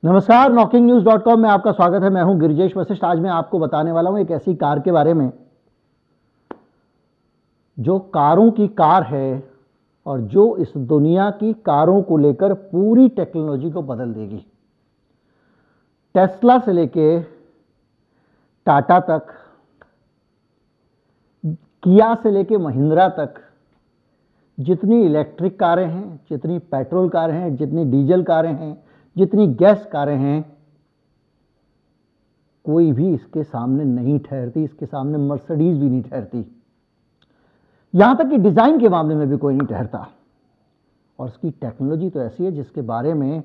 नमस्कार, knocking-news.com में आपका स्वागत है। मैं हूं गिरिजेश वशिष्ठ। आज मैं आपको बताने वाला हूं एक ऐसी कार के बारे में जो कारों की कार है और जो इस दुनिया की कारों को लेकर पूरी टेक्नोलॉजी को बदल देगी। टेस्ला से लेके टाटा तक, किया से लेके महिंद्रा तक, जितनी इलेक्ट्रिक कारें हैं, जितनी पेट्रोल कारें हैं, जितनी डीजल कारें हैं, जितनी गैस कारें हैं, कोई भी इसके सामने नहीं ठहरती। इसके सामने मर्सिडीज भी नहीं ठहरती। यहां तक कि डिजाइन के मामले में भी कोई नहीं ठहरता। और इसकी टेक्नोलॉजी तो ऐसी है जिसके बारे में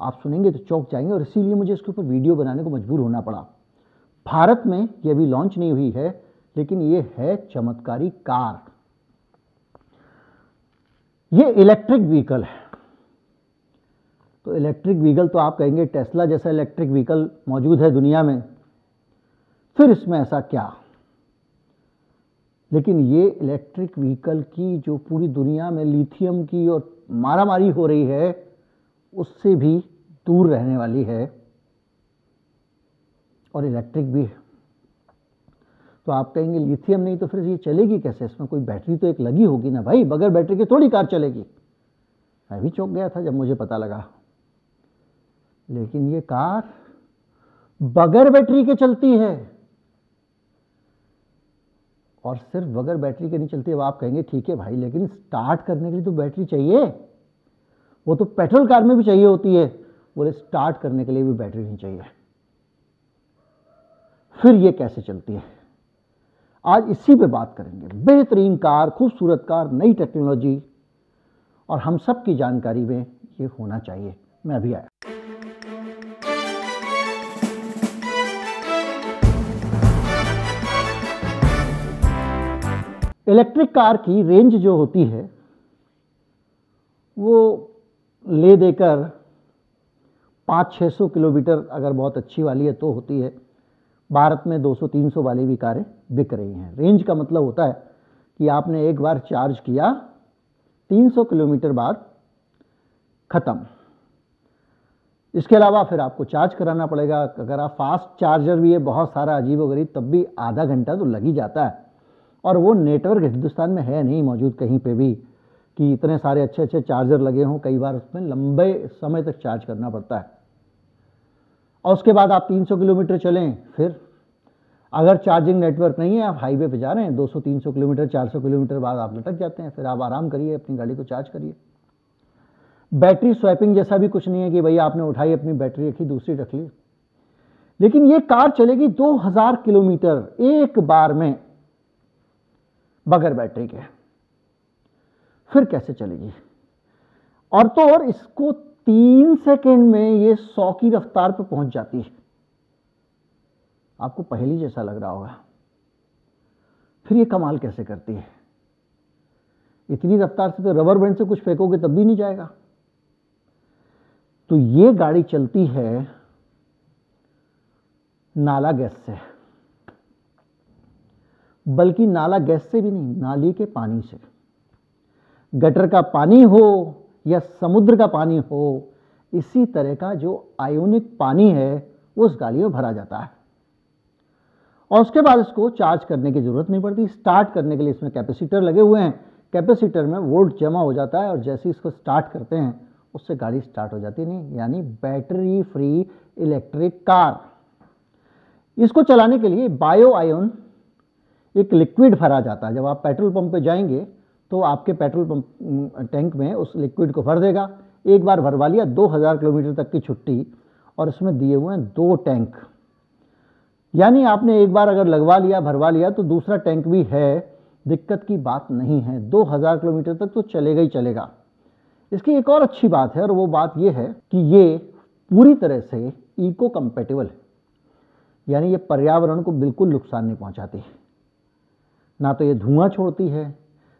आप सुनेंगे तो चौंक जाएंगे, और इसीलिए मुझे इसके ऊपर वीडियो बनाने को मजबूर होना पड़ा। भारत में ये अभी लॉन्च नहीं हुई है, लेकिन ये है चमत्कारी कार। ये इलेक्ट्रिक व्हीकल है। तो इलेक्ट्रिक व्हीकल तो आप कहेंगे टेस्ला जैसा इलेक्ट्रिक व्हीकल मौजूद है दुनिया में, फिर इसमें ऐसा क्या? लेकिन ये इलेक्ट्रिक व्हीकल की जो पूरी दुनिया में लिथियम की और मारामारी हो रही है, उससे भी दूर रहने वाली है और इलेक्ट्रिक भी है। तो आप कहेंगे लिथियम नहीं तो फिर ये चलेगी कैसे? इसमें कोई बैटरी तो एक लगी होगी ना भाई, बगैर बैटरी के थोड़ी कार चलेगी। मैं भी चौंक गया था जब मुझे पता लगा। लेकिन ये कार बगैर बैटरी के चलती है, और सिर्फ बगैर बैटरी के नहीं चलती। अब आप कहेंगे ठीक है भाई, लेकिन स्टार्ट करने के लिए तो बैटरी चाहिए। वो तो पेट्रोल कार में भी चाहिए होती है। बोले स्टार्ट करने के लिए भी बैटरी नहीं चाहिए। फिर ये कैसे चलती है? आज इसी पे बात करेंगे। बेहतरीन कार, खूबसूरत कार, नई टेक्नोलॉजी, और हम सब की जानकारी में ये होना चाहिए। मैं अभी आया। इलेक्ट्रिक कार की रेंज जो होती है वो ले देकर 500-600 किलोमीटर अगर बहुत अच्छी वाली है तो होती है। भारत में 200-300 वाली भी कारें बिक रही हैं। रेंज का मतलब होता है कि आपने एक बार चार्ज किया, 300 किलोमीटर बाद खत्म। इसके अलावा फिर आपको चार्ज कराना पड़ेगा। अगर आप फास्ट चार्जर भी है बहुत सारा अजीबोगरीब, तब भी आधा घंटा तो लग ही जाता है। और वो नेटवर्क हिंदुस्तान में है नहीं मौजूद कहीं पे भी कि इतने सारे अच्छे अच्छे चार्जर लगे हों। कई बार उसमें लंबे समय तक चार्ज करना पड़ता है। और उसके बाद आप 300 किलोमीटर चलें, फिर अगर चार्जिंग नेटवर्क नहीं है, आप हाईवे पे जा रहे हैं, 200-300 किलोमीटर, 400 किलोमीटर बाद आप लटक जाते हैं। फिर आप आराम करिए, अपनी गाड़ी को चार्ज करिए। बैटरी स्वैपिंग जैसा भी कुछ नहीं है कि भाई आपने उठाई, अपनी बैटरी रखी, दूसरी रख ली। लेकिन ये कार चलेगी 2000 किलोमीटर एक बार में बगैर बैटरी के। फिर कैसे चलेगी? और तो और इसको 3 सेकंड में ये 100 की रफ्तार पर पहुंच जाती है। आपको पहेली जैसा लग रहा होगा। फिर ये कमाल कैसे करती है? इतनी रफ्तार से तो रबर बैंड से कुछ फेंकोगे तब भी नहीं जाएगा। तो ये गाड़ी चलती है नाला गैस से, बल्कि नाला गैस से भी नहीं, नाली के पानी से। गटर का पानी हो या समुद्र का पानी हो, इसी तरह का जो आयोनिक पानी है वो उस गाड़ी में भरा जाता है। और उसके बाद इसको चार्ज करने की जरूरत नहीं पड़ती। स्टार्ट करने के लिए इसमें कैपेसिटर लगे हुए हैं। कैपेसिटर में वोल्ट जमा हो जाता है, और जैसे इसको स्टार्ट करते हैं उससे गाड़ी स्टार्ट हो जाती नहीं। यानी बैटरी फ्री इलेक्ट्रिक कार। इसको चलाने के लिए बायो आयन एक लिक्विड भरा जाता है। जब आप पेट्रोल पंप पे जाएंगे तो आपके पेट्रोल पंप टैंक में उस लिक्विड को भर देगा। एक बार भरवा लिया, 2000 किलोमीटर तक की छुट्टी। और इसमें दिए हुए हैं 2 टैंक। यानी आपने एक बार अगर लगवा लिया, भरवा लिया, तो दूसरा टैंक भी है, दिक्कत की बात नहीं है। 2000 किलोमीटर तक तो चलेगा ही चलेगा। इसकी एक और अच्छी बात है, और वो बात ये है कि ये पूरी तरह से इको कंपैटिबल है। यानी ये पर्यावरण को बिल्कुल नुकसान नहीं पहुंचाती। ना तो ये धुआं छोड़ती है,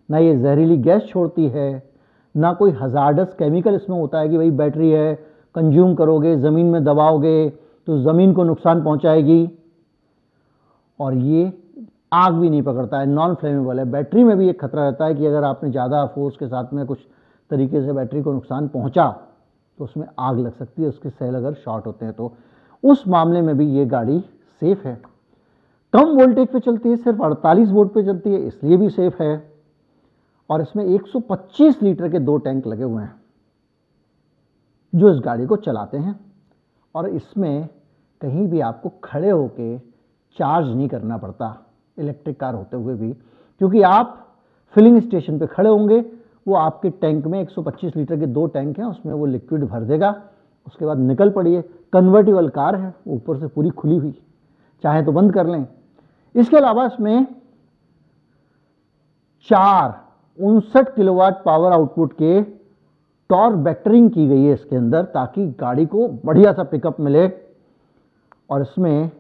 ना ये जहरीली गैस छोड़ती है, ना कोई हजार्डस केमिकल इसमें होता है कि भाई बैटरी है, कंज्यूम करोगे, ज़मीन में दबाओगे तो ज़मीन को नुकसान पहुंचाएगी। और ये आग भी नहीं पकड़ता है, नॉन फ्लेमेबल है। बैटरी में भी एक खतरा रहता है कि अगर आपने ज़्यादा फोर्स के साथ में कुछ तरीके से बैटरी को नुकसान पहुंचा तो उसमें आग लग सकती है, उसके सेल अगर शॉर्ट होते हैं तो उस मामले में भी ये गाड़ी सेफ है। कम वोल्टेज पे चलती है, सिर्फ 48 वोल्ट पे चलती है, इसलिए भी सेफ है। और इसमें 125 लीटर के 2 टैंक लगे हुए हैं जो इस गाड़ी को चलाते हैं। और इसमें कहीं भी आपको खड़े होके चार्ज नहीं करना पड़ता इलेक्ट्रिक कार होते हुए भी, क्योंकि आप फिलिंग स्टेशन पे खड़े होंगे, वो आपके टैंक में 125 लीटर के 2 टैंक हैं, उसमें वो लिक्विड भर देगा, उसके बाद निकल पड़िए। कन्वर्टिबल कार है, ऊपर से पूरी खुली हुई, चाहे तो बंद कर लें। इसके अलावा इसमें 59 किलोवाट पावर आउटपुट के टॉर्क बैटरिंग की गई है इसके अंदर, ताकि गाड़ी को बढ़िया सा पिकअप मिले। और इसमें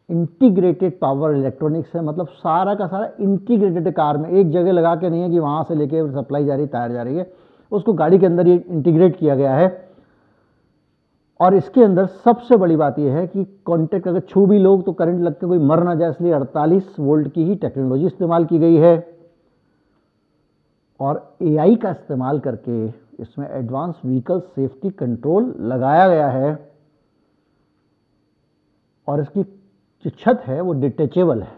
इंटीग्रेटेड पावर इलेक्ट्रॉनिक्स है, मतलब सारा का सारा इंटीग्रेटेड कार में, एक जगह लगा के नहीं है कि वहां से लेके सप्लाई जा रही, तार जा रही है, उसको गाड़ी के अंदर ये इंटीग्रेट किया गया है। और इसके अंदर सबसे बड़ी बात यह है कि कॉन्टेक्ट अगर छू भी लोग तो करंट लग के कोई मर ना जाए, इसलिए 48 वोल्ट की ही टेक्नोलॉजी इस्तेमाल की गई है। और एआई का इस्तेमाल करके इसमें एडवांस व्हीकल सेफ्टी कंट्रोल लगाया गया है। और इसकी जो छत है वो डिटेचेबल है,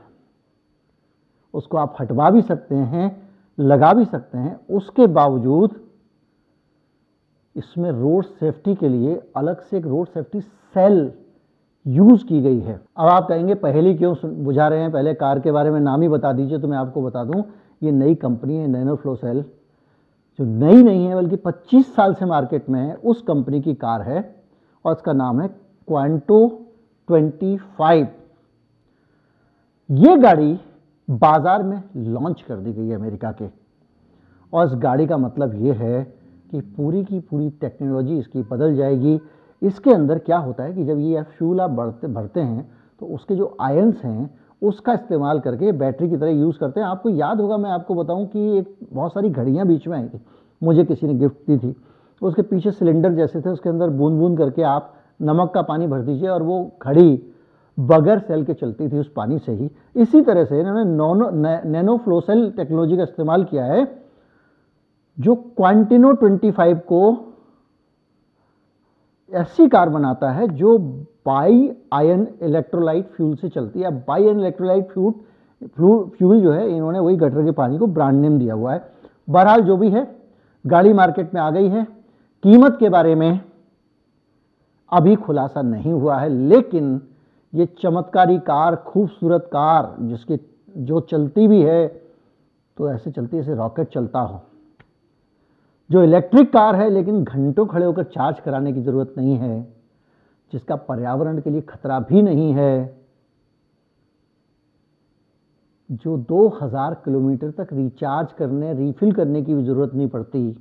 उसको आप हटवा भी सकते हैं, लगा भी सकते हैं। उसके बावजूद इसमें रोड सेफ्टी के लिए अलग से एक रोड सेफ्टी सेल यूज की गई है। अब आप कहेंगे पहले क्यों बुझा रहे हैं, पहले कार के बारे में नाम ही बता दीजिए। तो मैं आपको बता दूं, ये नई कंपनी है नैनो फ्लो सेल, जो नई नहीं है बल्कि 25 साल से मार्केट में है, उस कंपनी की कार है और इसका नाम है क्वांटो 25। ये गाड़ी बाजार में लॉन्च कर दी गई है अमेरिका के। और इस गाड़ी का मतलब ये है कि पूरी की पूरी टेक्नोलॉजी इसकी बदल जाएगी। इसके अंदर क्या होता है कि जब ये फ्यूल आप भरते हैं तो उसके जो आयंस हैं उसका इस्तेमाल करके बैटरी की तरह यूज़ करते हैं। आपको याद होगा, मैं आपको बताऊं कि एक बहुत सारी घड़ियां बीच में आई थी, मुझे किसी ने गिफ्ट दी थी। उसके पीछे सिलेंडर जैसे थे, उसके अंदर बूंद बूंद करके आप नमक का पानी भर दीजिए और वो घड़ी बगैर सेल के चलती थी उस पानी से ही। इसी तरह से इन्होंने नैनो फ्लो सेल टेक्नोलॉजी का इस्तेमाल किया है, जो क्वांटिनो 25 को ऐसी कार बनाता है जो बाई आयन इलेक्ट्रोलाइट फ्यूल से चलती है। बाई आयन इलेक्ट्रोलाइट फ्यूल जो है, इन्होंने वही गटर के पानी को ब्रांड नेम दिया हुआ है। बहरहाल जो भी है, गाड़ी मार्केट में आ गई है। कीमत के बारे में अभी खुलासा नहीं हुआ है, लेकिन ये चमत्कारी कार, खूबसूरत कार, जिसकी जो चलती भी है तो ऐसे चलती है जैसे रॉकेट चलता हो, जो इलेक्ट्रिक कार है लेकिन घंटों खड़े होकर चार्ज कराने की जरूरत नहीं है, जिसका पर्यावरण के लिए खतरा भी नहीं है, जो 2000 किलोमीटर तक रिचार्ज करने, रिफिल करने की भी जरूरत नहीं पड़ती,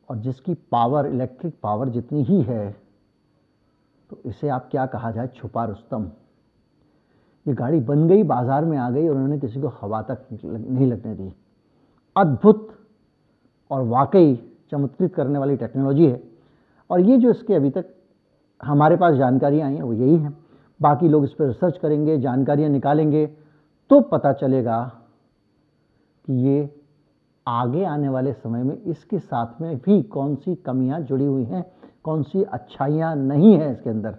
और जिसकी पावर, इलेक्ट्रिक पावर जितनी ही है, तो इसे आप क्या कहा जाए, छुपा रुस्तम। ये गाड़ी बन गई, बाजार में आ गई और उन्होंने किसी को हवा तक नहीं लगने दी। अद्भुत और वाकई चमत्कृत करने वाली टेक्नोलॉजी है। और ये जो इसके अभी तक हमारे पास जानकारियाँ आई हैं वो यही हैं। बाकी लोग इस पर रिसर्च करेंगे, जानकारियाँ निकालेंगे, तो पता चलेगा कि ये आगे आने वाले समय में इसके साथ में भी कौन सी कमियां जुड़ी हुई हैं, कौन सी अच्छाइयां नहीं हैं इसके अंदर।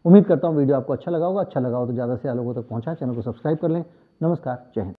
उम्मीद करता हूं वीडियो आपको अच्छा लगा होगा। अच्छा लगा हो तो ज़्यादा से ज़्यादा लोगों तक पहुंचाएं, चैनल को सब्सक्राइब कर लें। नमस्कार, जय हिंद।